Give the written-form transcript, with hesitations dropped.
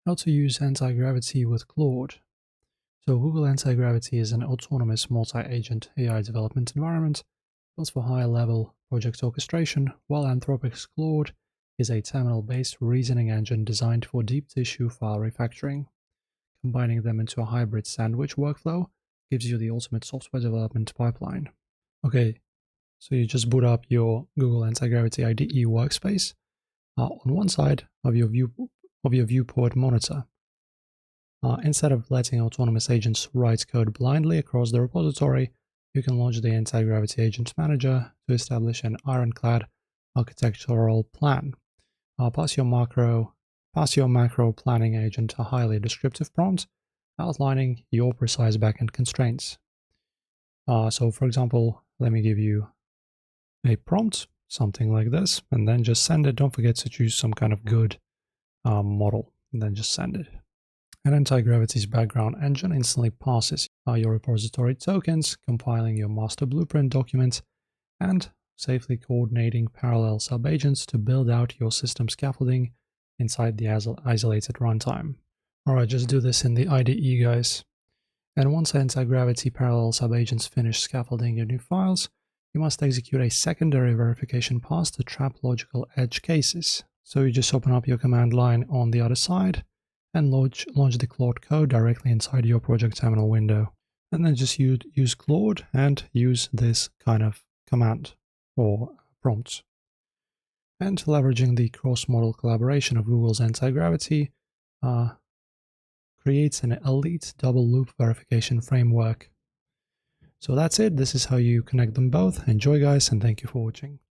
How to use anti-gravity with Claude. So Google Anti-Gravity is an autonomous multi-agent AI development environment built for high-level project orchestration, while Anthropic's Claude is a terminal-based reasoning engine designed for deep tissue file refactoring. Combining them into a hybrid sandwich workflow gives you the ultimate software development pipeline. Okay, so you just boot up your Google Anti-Gravity IDE workspace. On one side of your viewport monitor, instead of letting autonomous agents write code blindly across the repository, you can launch the Anti-Gravity Agent Manager to establish an ironclad architectural plan. Pass your macro planning agent a highly descriptive prompt outlining your precise backend constraints. So for example, let me give you a prompt, something like this, and then just send it. Don't forget to choose some kind of good model, and then just send it. And Anti-Gravity's background engine instantly passes your repository tokens, compiling your master blueprint document, and safely coordinating parallel subagents to build out your system scaffolding inside the isolated runtime. Alright, just do this in the IDE, guys. And once Anti-Gravity parallel subagents finish scaffolding your new files, you must execute a secondary verification pass to trap logical edge cases. So you just open up your command line on the other side and launch the Claude Code directly inside your project terminal window. And then just use Claude and use this kind of command or prompts. And leveraging the cross-model collaboration of Google's Anti-Gravity creates an elite double-loop verification framework. So that's it. This is how you connect them both. Enjoy, guys, and thank you for watching.